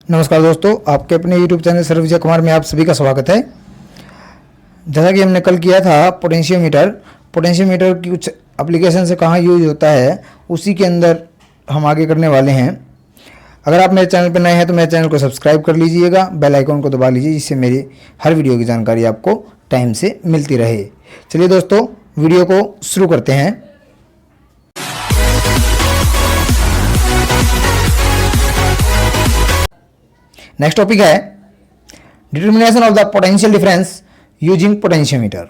नमस्कार दोस्तों, आपके अपने YouTube channel sir Vijay Kumar में आप सभी का स्वागत है। जैसा कि हमने कल किया था पोटेंशियोमीटर की कुछ एप्लीकेशन से कहाँ यूज होता है उसी के अंदर हम आगे करने वाले हैं। अगर आप मेरे चैनल पर नए हैं तो मेरे चैनल को सब्सक्राइब कर लीजिएगा, बेल आइकन को दबा लीजिए जिससे मेरी हर वीडियो की जानकारी आपको टाइम से मिलती रहे। चलिए दोस्तों, वीडियो को शुरू करते हैं। नेक्स्ट टॉपिक है determination of the potential difference using potentiometer.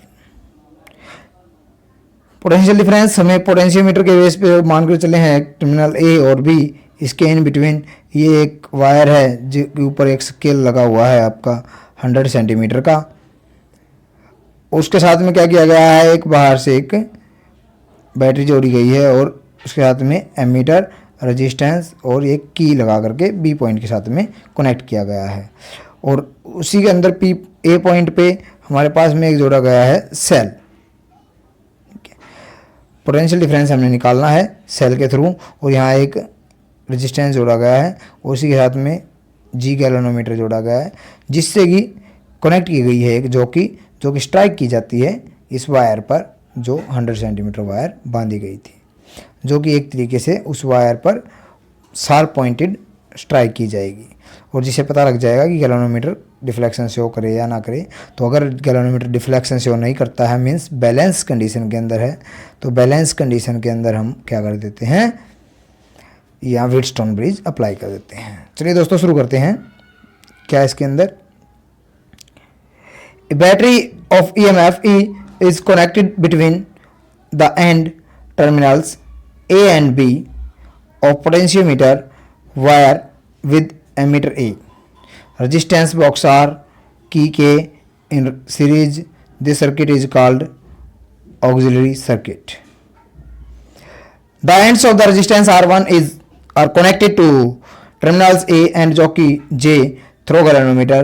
Potential difference हमें पोटेंशियोमीटर के बेस पे मान कर चले हैं टर्मिनल ए और बी, इसके इन बिटवीन ये एक वायर है जिसके ऊपर एक स्केल लगा हुआ है आपका 100 सेंटीमीटर का। उसके साथ में क्या किया गया है, एक बाहर से एक बैटरी जोड़ी गई है और उसके साथ में एमीटर, रेजिस्टेंस और एक की लगा करके बी पॉइंट के साथ में कनेक्ट किया गया है। और उसी के अंदर पी ए पॉइंट पे हमारे पास में एक जोड़ा गया है सेल। पोटेंशियल डिफरेंस हमने निकालना है सेल के थ्रू, और यहाँ एक रेजिस्टेंस जोड़ा गया है और उसी के साथ में जी गैल्वेनोमीटर जोड़ा गया है जिससे कि कनेक्ट की गई है एक जो कि स्ट्राइक की जाती है इस वायर पर, जो 100 सेंटीमीटर वायर बांधी गई थी, जो कि एक तरीके से उस वायर पर शार्प पॉइंटेड स्ट्राइक की जाएगी और जिससे पता लग जाएगा कि गैल्वेनोमीटर डिफ्लेक्शन शो करे या ना करे। तो अगर गैल्वेनोमीटर डिफ्लेक्शन शो नहीं करता है मीन्स बैलेंस कंडीशन के अंदर है, तो बैलेंस कंडीशन के अंदर हम क्या कर देते हैं, या व्हीटस्टोन ब्रिज अप्लाई कर देते हैं। चलिए दोस्तों शुरू करते हैं। क्या इसके अंदर battery of EMF E is connected between the end terminals A and B of potentiometer wire with ammeter A. Resistance box are key K in series. This circuit is called auxiliary circuit. The ends of the resistance R1 are connected to terminals A and jockey J through galvanometer,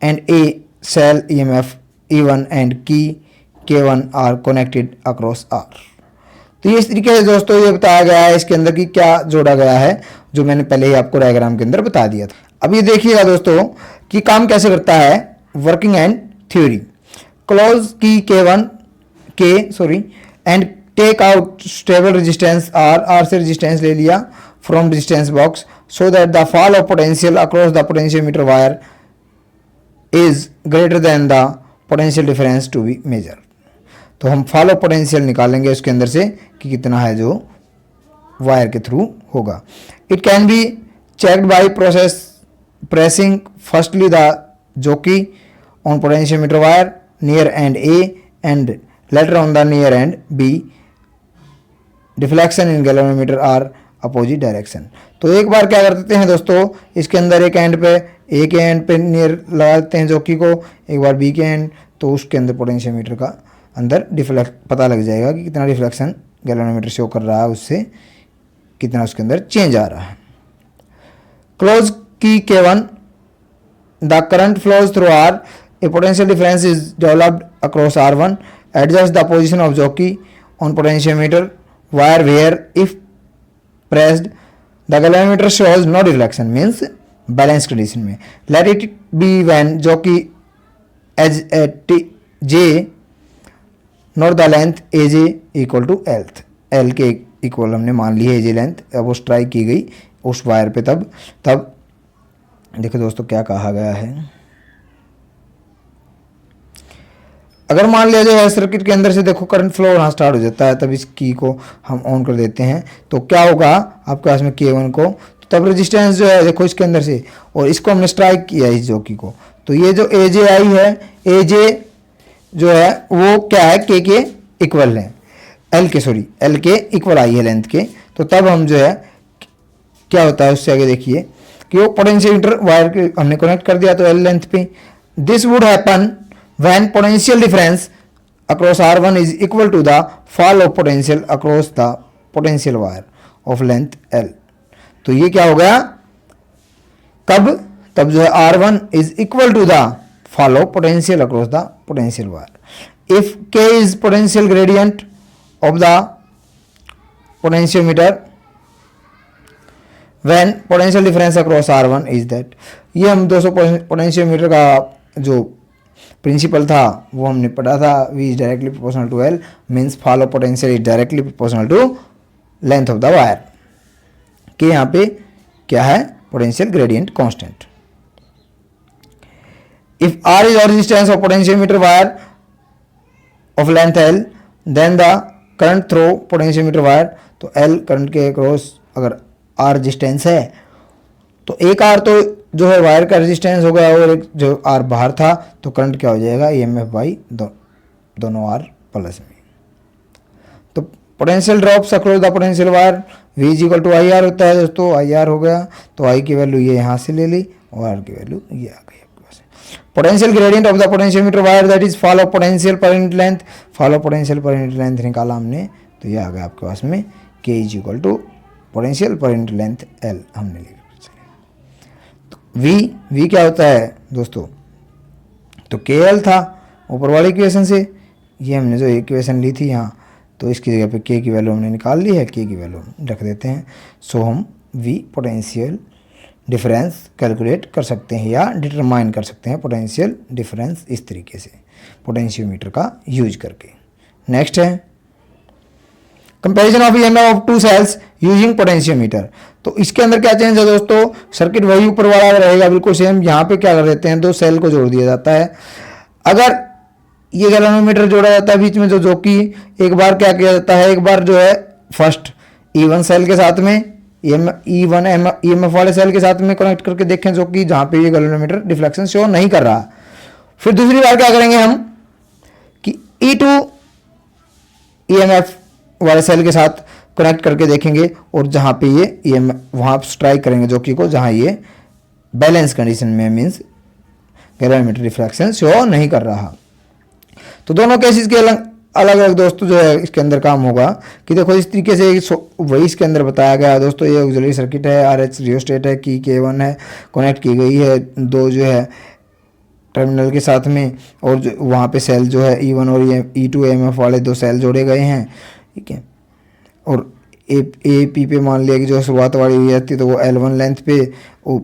and A cell EMF E1 and key K1 are connected across R. तो ये इस तरीके से दोस्तों ये बताया गया है इसके अंदर कि क्या जोड़ा गया है, जो मैंने पहले ही आपको डायग्राम के अंदर बता दिया था। अब ये देखिएगा दोस्तों कि काम कैसे करता है, working and theory. Close key K1 and take out stable resistance R से रेजिस्टेंस ले लिया from resistance box so that the fall of potential across the potentiometer wire is greater than the potential difference to be measure. तो हम follow potential निकालेंगे उसके अंदर से कि कितना है जो वायर के थ्रू होगा। It can be checked by pressing firstly the jockey on potentiometer wire near end A and later on the near end B। Deflection in galvanometer are opposite direction. तो एक बार क्या कर देते हैं दोस्तों, इसके अंदर एक एंड पे A के एंड पे नियर लगा देते हैं जोकी को, एक बार B के एंड, तो उसके अंदर पोटेंशियोमीटर का अंदर पता लग जाएगा कि कितना रिफ्लेक्शन गैल्वेनोमीटर शो कर रहा है, उससे कितना उसके अंदर चेंज आ रहा है। Close key K1 the current flows through R, a potential difference is developed across R1, adjust the position of jockey on potentiometer wire where if pressed the galvanometer shows no reflection means balance condition में। Let it be when jockey as J not the length AJ equal to L के equal हमने मान ली है AJ length. अब वो strike की गई उस वायर पे, तब देखो दोस्तों क्या कहा गया है। अगर मान लिया जाए सर्किट के अंदर से देखो करंट फ्लो होना स्टार्ट हो जाता है, तब इस की को हम ऑन कर देते हैं, तो क्या होगा आपके पास में K1 को, तब रेजिस्टेंस जो है देखो इसके अंदर से, और इसको हमने स्ट्राइक किया इस जोकी को, तो ये जो AJ आई है, AJ जो है वो क्या है K के इक्वल है, L के इक्वल आई है लेंथ के। तो तब हम जो है क्या होता है उससे आगे देखिए कि वो पोटेंशियोमीटर वायर के हमने कनेक्ट कर दिया तो L लेंथ पे। This would happen when potential difference across R1 is equal to the fall of potential across the potential wire of length L। तो ये क्या हो गया, तब जो है R1 is equal to the fall of potential across the potential wire। If K is potential gradient of the potentiometer when potential difference across R1 is that, ये हम दोस्तों पोटेंशियोमीटर का जो प्रिंसिपल था वो हमने पढ़ा था, V is directly proportional to L means fall of potential is directly proportional to length of the wire, कि यहाँ पे क्या है, potential gradient constant. If R is और resistance of potentiometer wire of length L then the current through potentiometer wire, तो L current के across अगर R resistance है तो एक R तो जो है वायर का रेजिस्टेंस हो गया और एक जो R बाहर था, तो करंट क्या हो जाएगा, EMF बाई दोनों R प्लस में। तो potential drops across the potential wire V is equal to I R होता है दोस्तों, आई आर हो गया, तो I की वैल्यू ये यहाँ से ले ली और R की वैल्यू ये आ गई आपके पास। Potential gradient of the potentiometer wire that is fall of potential per unit length, fall of potential per unit length निकाला हमने, तो ये आ गया आपके पास में K is equal to potential per unit length L हमने लिखा। V क्या होता है दोस्तों, तो KL था ऊपर वाली इक्वेशन से, ये हमने जो इक्वेशन ली थी यहाँ, तो इसकी जगह पे K की वैल्यू हमने निकाल ली है, K की वैल्यू रख देते हैं। सो हम V पोटेंशियल डिफरेंस कैलकुलेट कर सकते हैं या डिटरमाइन कर सकते हैं पोटेंशियल डिफरेंस इस तरीके से पोटेंशियोमीटर का यूज करके। नेक्स्ट है comparison of EMF of two cells using potentiometer. तो इसके अंदर क्या चेंज है दोस्तों, सर्किट वही ऊपर वाला रहेगा बिल्कुल सेम। यहाँ पे क्या कर देते हैं, दो सेल को जोड़ दिया जाता है। अगर ये गैल्वेनोमीटर जोड़ा जाता है बीच में जो कि एक बार क्या किया जाता है, एक बार जो है फर्स्ट E1 सेल के साथ में E1 EMF वाले सेल के साथ में कनेक्ट करके देखें, जो कि जहाँ पे ये गैल्वेनोमीटर डिफ्लेक्शन शो नहीं कर रहा। फिर दूसरी बार क्या करेंगे हम कि E2 EMF वाले सेल के साथ कनेक्ट करके देखेंगे और जहाँ पे ये EMF वहाँ स्ट्राइक करेंगे जो कि को जहाँ ये बैलेंस कंडीशन में मीन्स गैल्वेनोमीटर रिफ्लेक्शन शो नहीं कर रहा। तो दोनों केसेस के अलग अलग दोस्तों जो है इसके अंदर काम होगा कि देखो इस तरीके से वही इसके अंदर बताया गया है दोस्तों। ये ऑक्सिलरी सर्किट है, RH रियोस्टेट है, की K1 है, कनेक्ट की गई है दो जो है टर्मिनल के साथ में, और जो वहाँ पे सेल जो है E1 और E2 EMF वाले दो सेल जोड़े गए हैं, ठीक है। और AP पे मान लिया कि जो शुरुआत वाली हुई जाती है तो वो L1 लेंथ पे वो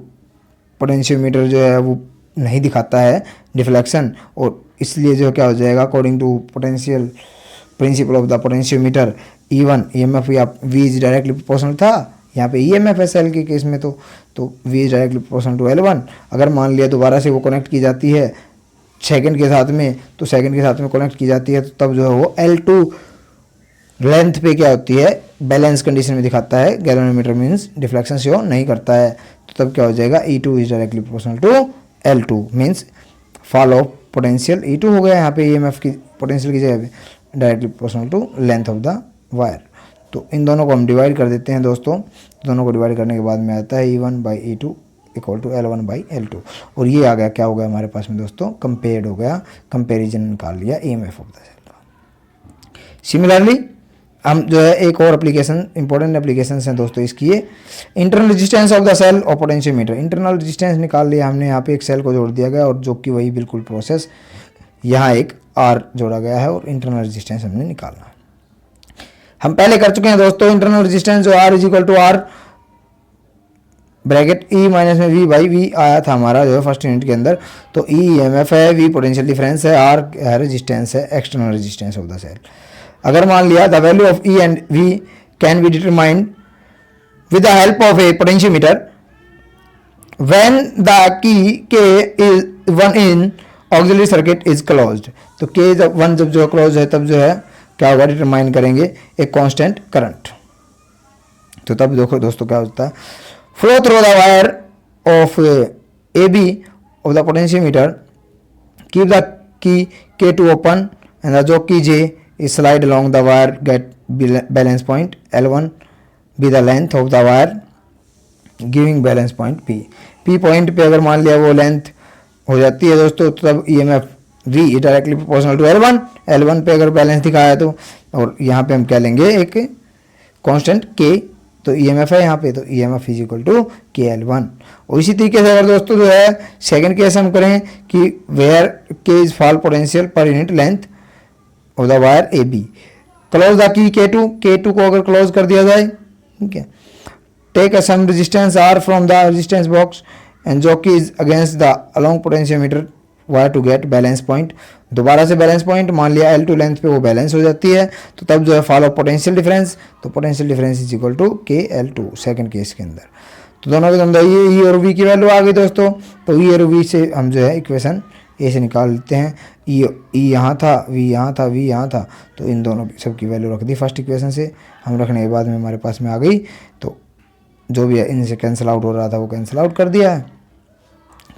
पोटेंशियोमीटर जो है वो नहीं दिखाता है डिफ्लेक्शन, और इसलिए जो क्या हो जाएगा according to potential principle of the potentiometer E1 EMF या V इज डायरेक्टली प्रोपोर्शनल था, यहाँ पे EMF है सेल के केस में तो V is directly proportional to L1। अगर मान लिया दोबारा से वो कनेक्ट की जाती है सेकंड के साथ में, तो सेकंड के साथ में कनेक्ट की जाती है तो तब जो है वो L2 लेंथ पे क्या होती है बैलेंस कंडीशन में दिखाता है, गैल्वेनोमीटर मीन्स डिफ्लेक्शन शो नहीं करता है। तो तब क्या हो जाएगा E2 is directly proportional to L2 means fall of potential E2 हो गया यहाँ पे EMF की पोटेंशियल की जगह पे directly proportional to length of the wire. तो इन दोनों को हम डिवाइड कर देते हैं दोस्तों। दोनों को डिवाइड करने के बाद में आता है E1 by E2 equal to L1 by L2, और ये आ गया क्या हो गया हमारे पास में दोस्तों, कंपेयर्ड हो गया, कंपेरिजन निकाल लिया EMF ऑफ द सेल का। सिमिलरली हम जो है एक और एप्लीकेशन इंपॉर्टेंट एप्लीकेशन हैं दोस्तों इसकी, ये internal resistance of the cell और पोटेंशियोमीटर। इंटरनल रेजिस्टेंस निकाल लिया हमने, यहाँ पे एक सेल को जोड़ दिया गया और जो कि वही बिल्कुल प्रोसेस, यहाँ एक R जोड़ा गया है और इंटरनल रेजिस्टेंस हमने निकालना है। हम पहले कर चुके हैं दोस्तों इंटरनल रेजिस्टेंस जो R is equal to R bracket E minus में V बाई V आया था हमारा जो है फर्स्ट यूनिट के अंदर। तो E EMF है, V पोटेंशियल डिफरेंस है, R रेजिस्टेंस है, external resistance of the cell. अगर मान लिया the value of E and V can be determined with the help of a potentiometer when the key K is 1 in auxiliary circuit is closed. तो K जब 1 जब जो close है तब जो है क्या होगा, डिटरमाइन करेंगे एक कांस्टेंट करंट। तो तब देखो दोस्तों क्या होता है, flow through the wire of AB of the potentiometer, keep the key K2 open and the जो की J is slide along the wire get balance point L1 be the length of the wire giving balance point P। P point पे अगर मान लिया वो length हो जाती है दोस्तों, तो तब EMF V directly proportional to L1। L1 पे अगर बैलेंस दिखाया तो, और यहाँ पे हम क्या लेंगे एक कांस्टेंट K, तो EMF है यहाँ पे, तो EMF is equal to KL1। और इसी तरीके से अगर दोस्तों जो है सेकंड केस हम करें कि where K is fall potential per unit length of the wire AB, close the key K2 को अगर क्लोज कर दिया जाए, ठीक है, take a some resistance R from the resistance box and jockey is against the along potentiometer wire to get balance point. दोबारा से balance point मान लिया L2 लेंथ पे वो बैलेंस हो जाती है, तो तब जो है फॉलो पोटेंशियल डिफरेंस, तो potential difference is equal to KL2 second case के अंदर। तो दोनों के अंदर ये ई और वी की वैल्यू आ गई दोस्तों। तो ई और वी से हम जो है इक्वेशन ए से निकाल लेते हैं। ई यहाँ था, वी यहाँ था, वी यहाँ था, तो इन दोनों सब की वैल्यू रख दी फर्स्ट इक्वेशन से। हम रखने के बाद में हमारे पास में आ गई, तो जो भी इनसे कैंसिल आउट हो रहा था वो कैंसिल आउट कर दिया है,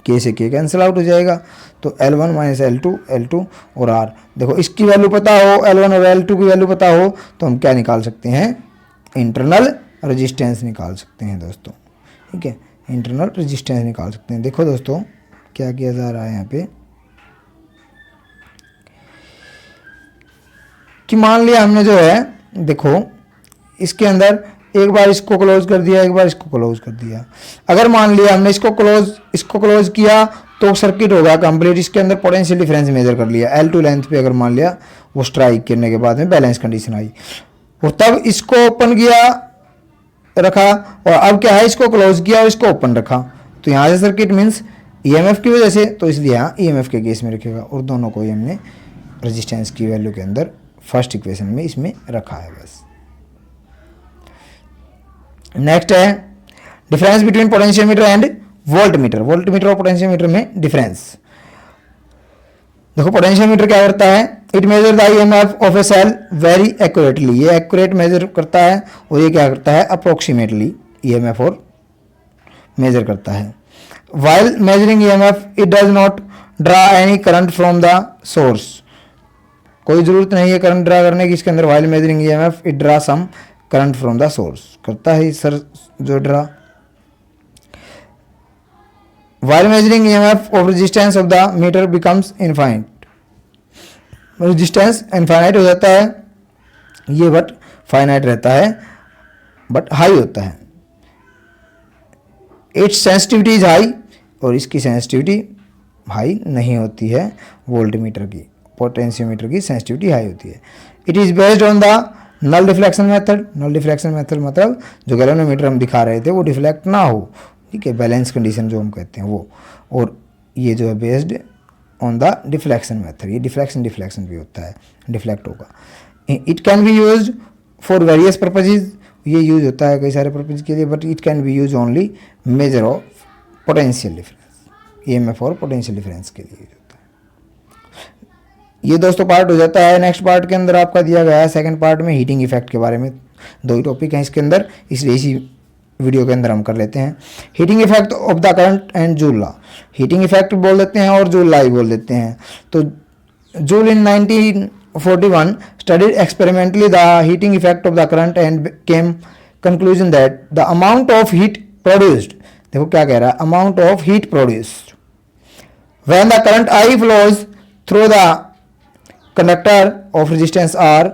के से के कैंसिल आउट हो जाएगा। तो L1 माइनस L2 और R, देखो इसकी वैल्यू पता हो, L1 और L2 की वैल्यू पता हो, तो हम क्या निकाल सकते हैं, इंटरनल रेजिस्टेंस निकाल सकते हैं दोस्तों। ठीक है, इंटरनल रेजिस्टेंस निकाल सकते हैं। देखो दोस्तों क्या किया जा रहा है यहाँ पे, कि मान लिया हमने जो है, देखो इसके अंदर एक बार इसको क्लोज कर दिया, एक बार इसको क्लोज कर दिया। अगर मान लिया हमने इसको क्लोज किया तो सर्किट होगा कंप्लीट। इसके अंदर पोटेंशियल डिफरेंस मेजर कर लिया L2 लेंथ पे, अगर मान लिया वो स्ट्राइक करने के बाद में बैलेंस कंडीशन आई, और तब इसको ओपन किया रखा, और अब क्या है, इसको क्लोज किया और इसको ओपन रखा, तो यहाँ से सर्किट मीन्स EMF की वजह से, तो इसलिए यहाँ EMF के केस में रखेगा। और दोनों को ही हमने रेजिस्टेंस की वैल्यू के अंदर फर्स्ट इक्वेशन में इसमें रखा है बस। नेक्स्ट है difference between potentiometer and voltmeter. Voltmeter और पोटेंशियोमीटर में डिफरेंस देखो। पोटेंशियोमीटर क्या करता है, it measure the EMF of a cell very accurately, ये एक्यूरेट मेजर करता है, और ये क्या करता है, अप्रोक्सीमेटली EMF और मेजर करता है। While measuring EMF it does not draw any current from the source, कोई जरूरत नहीं है करंट ड्रा करने की इसके अंदर। While measuring EMF it draw some current from the source, करता है सर जो draw. While measuring EMF of resistance of the meter becomes infinite, resistance infinite हो जाता है ये, बट फाइनाइट रहता है, बट हाई होता है। इट्स सेंसिटिविटी इज हाई, और इसकी सेंसिटिविटी हाई नहीं होती है। वोल्ट मीटर की, पोटेंशियोमीटर की सेंसिटिविटी हाई होती है। It is based on the null deflection method. Null deflection method मतलब जो गैल्वेनोमीटर हम दिखा रहे थे वो डिफ्लेक्ट ना हो, ठीक है, बैलेंस कंडीशन जो हम कहते हैं वो। और ये जो है based on the deflection method, ये डिफ्लेक्शन भी होता है, डिफ्लेक्ट होगा। It can be used for various purposes, ये यूज होता है कई सारे पर्पज के लिए, but it can B use only measure of potential difference, EMF और पोटेंशियल डिफरेंस के लिए यूज होता है। ये दोस्तों पार्ट हो जाता है। नेक्स्ट पार्ट के अंदर आपका दिया गया है सेकंड पार्ट में हीटिंग इफेक्ट के बारे में। दो ही टॉपिक हैं इसके अंदर, इसलिए इसी वीडियो के अंदर हम कर लेते हैं। Heating effect of the current and joule law, heating effect बोल देते हैं और जूल लॉ ही बोल देते हैं। तो joule in 1941 studied experimentally the heating effect of the current and came conclusion that the amount of heat produced, देखो क्या कह रहा है, amount of heat produced when the current I flows through the conductor of resistance R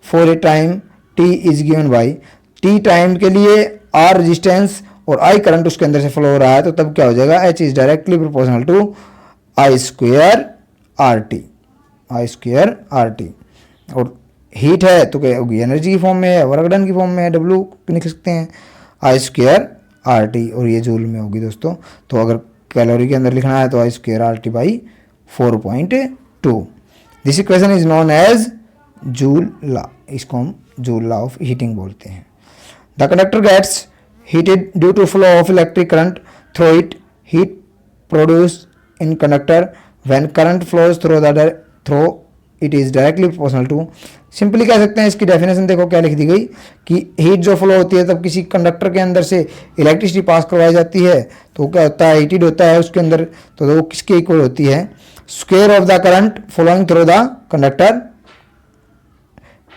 for a time t is given by, t time के लिए R resistance और I current उसके अंदर से फ्लो हो रहा है, तो तब क्या हो जाएगा, H is directly proportional to I square RT। और हीट है तो क्या होगी, एनर्जी की फॉर्म में है, वर्क डन की फॉर्म में है, W लिख सकते हैं, I स्क्वेयर RT, और ये जूल में होगी दोस्तों। तो अगर कैलोरी के अंदर लिखना है तो I square RT by 4.2। This equation is known as Joule law, इसको हम जूल लॉ ऑफ हीटिंग बोलते हैं। The conductor gets heated due to flow of electric current through it. Heat produced in conductor when current flows through it is directly proportional to, simply कह सकते हैं इसकी definition देखो क्या लिख दी गई, कि हीट जो फ्लो होती है तब किसी कंडक्टर के अंदर से इलेक्ट्रिसिटी पास करवाई जाती है, तो क्या होता है, हीटेड होता है उसके अंदर, तो वो किसके इक्वल होती है, square of the current flowing through the conductor.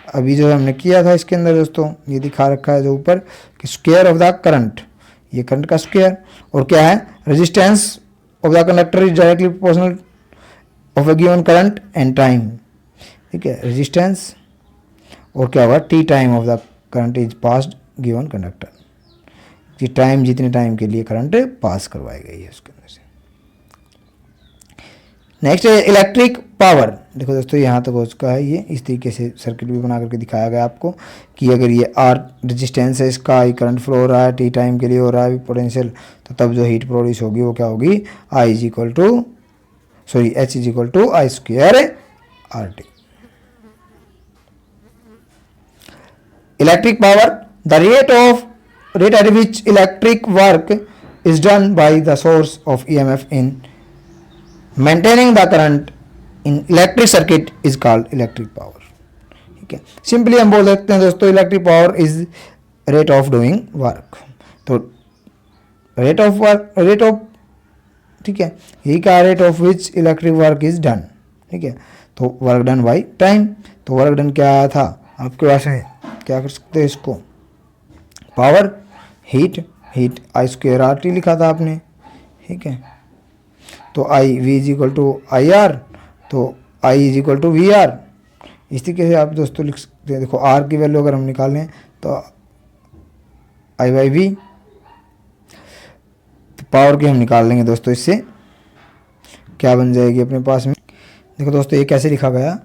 अभी जो हमने किया था इसके अंदर दोस्तों, ये दिखा रखा है जो ऊपर, कि स्क्वायर ऑफ द करंट, ये करंट का स्क्वायर, और क्या है, resistance of the conductor is directly proportional of A given current and time, ठीक है, रेजिस्टेंस और क्या होगा, T time of the current is passed given conductor, कि टाइम जितने टाइम के लिए करंट पास करवाई गई है उसके अंदर से। नेक्स्ट है इलेक्ट्रिक पावर। देखो दोस्तों यहाँ तक हो चुका है, ये इस तरीके से सर्किट भी बना करके दिखाया गया आपको कि अगर ये आर रेजिस्टेंस है इसका, आई करंट फ्लो हो रहा है, टी टाइम के लिए हो रहा है पोटेंशियल, तो तब जो हीट प्रोड्यूस होगी वो क्या होगी, I is equal to H is equal to I square R T. Electric power, the rate at which electric work is done by the source of EMF in maintaining the current in electric circuit is called electric power। ठीक है, simply हम बोल सकते हैं दोस्तों electric power is rate of doing work. तो rate of ठीक है, यही का rate of which electric work is done. ठीक है, तो वर्क डन बाई टाइम, तो वर्क डन क्या आया था आपके पास में, क्या कर सकते हैं इसको, power, heat I square R T लिखा था आपने। ठीक है, तो I V is equal to I R, तो I is equal to V R. इस तरीके से आप दोस्तों लिख सकते हैं। देखो आर की वैल्यू अगर हम निकालें तो आई बाई वी, तो पावर की हम निकाल लेंगे दोस्तों, इससे क्या बन जाएगी अपने पास में। देखो दोस्तों ये कैसे लिखा गया,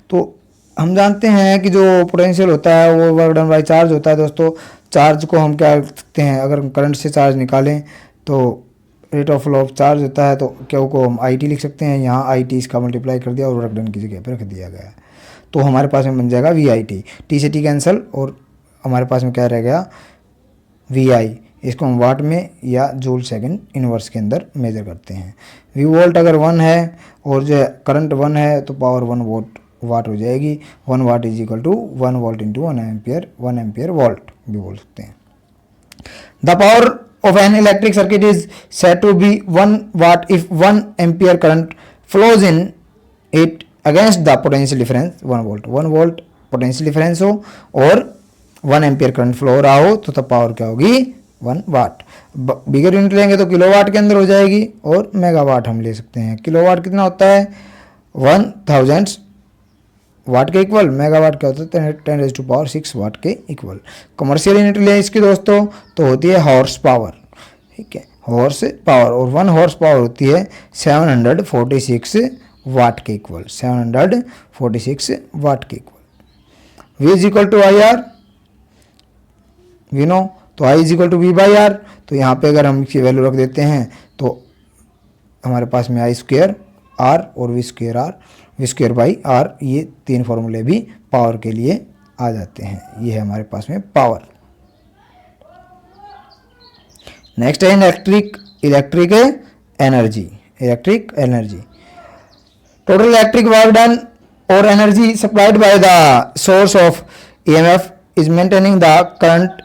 तो हम जानते हैं कि जो पोटेंशियल होता है वो वर्क डन बाई चार्ज होता है दोस्तों। चार्ज को हम क्या करते हैं, अगर हम करंट से चार्ज निकालें तो rate of flow of charge होता है, तो क्यू को हम आई टी लिख सकते हैं। यहाँ आई टी इसका मल्टीप्लाई कर दिया और वर्क डन की जगह पर रख दिया गया, तो हमारे पास में बन जाएगा वी आई टी, टी से टी कैंसिल, और हमारे पास में क्या रह गया, वी आई। इसको हम वाट में या जूल सेकंड इनवर्स के अंदर मेजर करते हैं। वी वोल्ट अगर 1 है और जो करंट 1 है तो पावर 1 वाट हो जाएगी। 1 watt is equal to 1 volt into 1 ampere, 1 ampere volt भी बोल सकते हैं। The power of an electric circuit is said to be 1 watt if 1 ampere current flows in it against the potential difference 1 volt। 1 volt potential difference हो और 1 ampere current flow हो रहा हो तो तब पावर क्या होगी, 1 वाट। बिगर यूनिट लेंगे तो किलोवाट के अंदर हो जाएगी, और मेगावाट हम ले सकते हैं। किलोवाट कितना होता है, 1000 वाट के इक्वल, मेगावाट क्या होता है 10⁻⁶ वाट के इक्वल। कमर्शियल यूनिट ले इसकी दोस्तों तो होती है हॉर्स पावर। ठीक है, हॉर्स पावर, और 1 हॉर्स पावर होती है 746 वाट के इक्वल, 746 वाट के equal. V is equal to I R, we know, तो I is equal to V by R. तो यहाँ पे अगर हम इसकी वैल्यू रख देते हैं तो हमारे पास में आई स्क्वायर आर और V square R, V square by R, ये 3 फॉर्मूले भी पावर के लिए आ जाते हैं। ये है हमारे पास में पावर। नेक्स्ट है electric energy. Total electric work done और energy supplied by the source of EMF is maintaining the current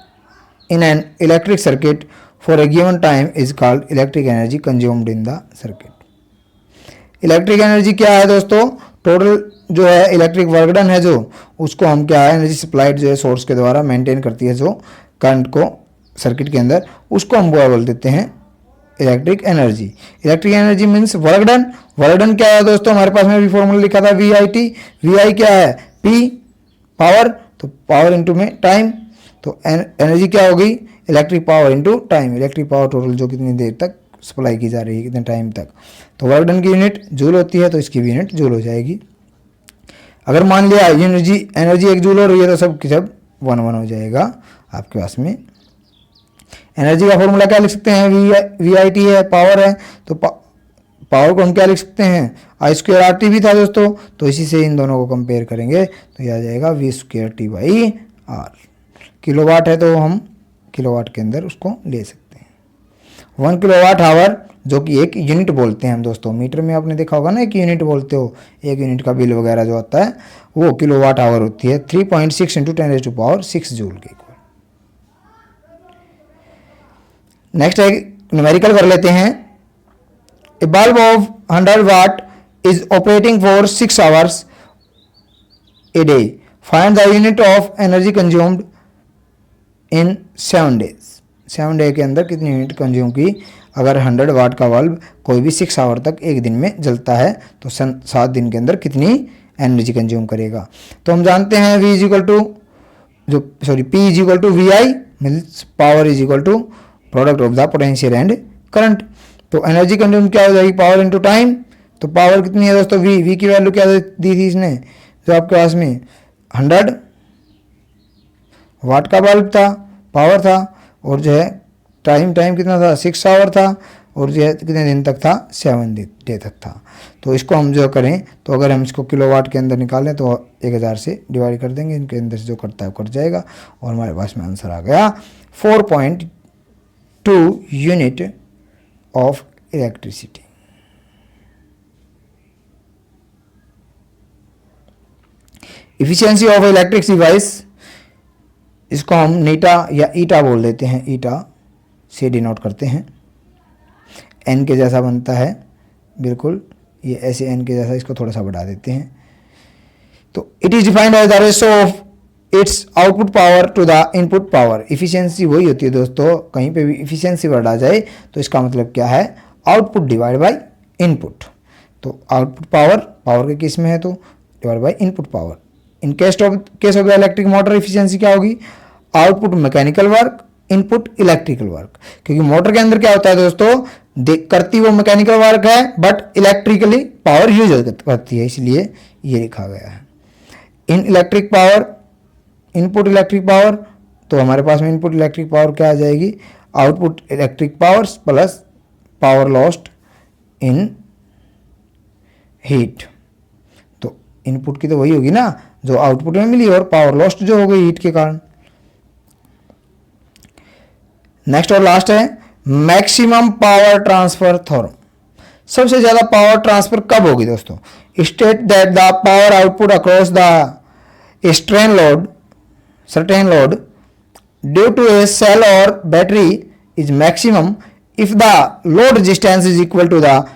in an electric circuit for a given time is called electric energy consumed in the circuit. Electric energy क्या है दोस्तों, total जो है electric work done है जो, उसको हम क्या है, एनर्जी सप्लाइड जो है सोर्स के द्वारा मेंटेन करती है जो करंट को सर्किट के अंदर, उसको हम बोल देते हैं electric energy. Electric energy means work done. Work done क्या है दोस्तों, हमारे पास में भी फॉर्मूला लिखा था वी आई टी। वी आई क्या है, पी पावर, तो पावर इंटू में टाइम, तो एनर्जी क्या होगी, electric power into time. Electric power total जो कितनी देर तक सप्लाई की जा रही है, कितने टाइम तक, तो वर्क डन की यूनिट जूल होती है, तो इसकी भी यूनिट जूल हो जाएगी। अगर मान लिया एनर्जी 1 जूल हो रही है तो सब 1 हो जाएगा आपके पास में। एनर्जी का फॉर्मूला क्या लिख सकते हैं, वी आई टी है, पावर है, तो पावर को हम क्या लिख सकते हैं, आई स्क्वायर आर टी भी था दोस्तों, तो इसी से इन दोनों को कंपेयर करेंगे तो यह आ जाएगा V square T by R. Kilowatt है तो हम किलोवाट के अंदर उसको ले सकते हैं। 1 किलोवाट आवर जो कि एक यूनिट बोलते हैं हम दोस्तों, मीटर में आपने देखा होगा ना, एक यूनिट बोलते हो, एक यूनिट का बिल वगैरह जो आता है वो किलोवाट आवर होती है। 3.6 इंटू 10⁻⁶ जूल के इक्वल। नेक्स्ट है न्यूमेरिकल कर लेते हैं। A bulb of 100 watt is operating for 6 hours a day, find the unit of energy consumed in 7 days. 7 day के अंदर कितनी यूनिट कंज्यूम की। अगर 100 वाट का बल्ब कोई भी 6 आवर तक एक दिन में जलता है तो 7 दिन के अंदर कितनी एनर्जी कंज्यूम करेगा। तो हम जानते हैं V is equal to P is equal to V I, means power is equal to product of the potential and current. तो एनर्जी कंज्यूम क्या हो जाएगी, पावर इंटू टाइम, तो पावर कितनी है दोस्तों, वी की वैल्यू क्या दी थी इसने जो आपके पास में 100 वाट का बल्ब था, पावर था, और जो है टाइम कितना था 6 आवर था, और जो है कितने दिन तक था 7 डे तक था। तो इसको हम जो करें तो अगर हम इसको किलोवाट के अंदर निकालें तो 1000 से डिवाइड कर देंगे, इनके अंदर से जो कटता है कट जाएगा, और हमारे पास में आंसर आ गया 4.2 unit of electricity. Efficiency of electric device, इसको हम नीटा या ईटा बोल देते हैं, ईटा से डिनोट करते हैं। एन के जैसा बनता है बिल्कुल, ये ऐसे एन के जैसा, इसको थोड़ा सा बढ़ा देते हैं। तो it is defined as the ratio of its output power to the input power. Efficiency वही होती है दोस्तों, कहीं पे भी इफिशियंसी बढ़ा जाए तो इसका मतलब क्या है, आउटपुट डिवाइड बाय इनपुट। तो आउटपुट पावर के केस में है तो divide by input power. In case of the electric motor efficiency क्या होगी, output mechanical work input electrical work. क्योंकि मोटर के अंदर क्या होता है दोस्तों, करती वो मैकेनिकल वर्क है बट इलेक्ट्रिकली पावर यूज करती है, इसलिए ये लिखा गया है। इन electric power input electric power, तो हमारे पास में इनपुट इलेक्ट्रिक पावर क्या आ जाएगी, output electric power plus power lost in heat. तो इनपुट की तो वही होगी ना जो आउटपुट में मिली, और पावर लॉस्ट जो हो गई हीट के कारण। नेक्स्ट और लास्ट है मैक्सिमम पावर ट्रांसफर थ्योरम। सबसे ज्यादा पावर ट्रांसफर कब होगी दोस्तों, state that the power output across the strain load certain load due to a cell or battery is maximum if the load resistance is equal to the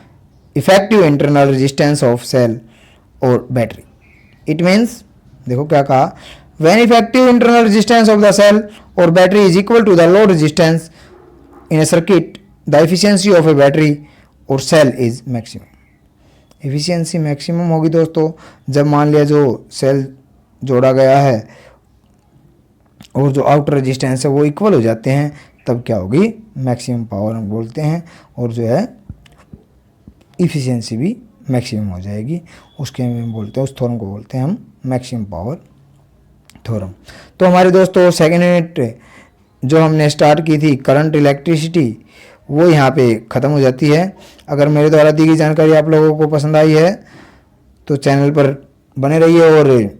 effective internal resistance of cell or battery. It means देखो क्या कहा, when effective internal resistance of the cell or battery is equal to the load resistance in a circuit, the efficiency of a battery or cell is maximum. efficiency maximum होगी दोस्तों जब मान लिया जो cell जोड़ा गया है और जो आउटर रेजिस्टेंस है वो इक्वल हो जाते हैं, तब क्या होगी, मैक्सिमम पावर हम बोलते हैं, और जो है इफिशियंसी भी मैक्सिमम हो जाएगी। उसके हम बोलते हैं, उस थ्योरम को बोलते हैं हम मैक्सिमम पावर थ्योरम। तो हमारे दोस्तों सेकेंड यूनिट जो हमने स्टार्ट की थी करंट इलेक्ट्रिसिटी, वो यहाँ पे ख़त्म हो जाती है। अगर मेरे द्वारा दी गई जानकारी आप लोगों को पसंद आई है तो चैनल पर बने रहिए और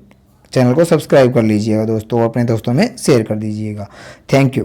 चैनल को सब्सक्राइब कर लीजिएगा दोस्तों, अपने दोस्तों में शेयर कर दीजिएगा। Thank you.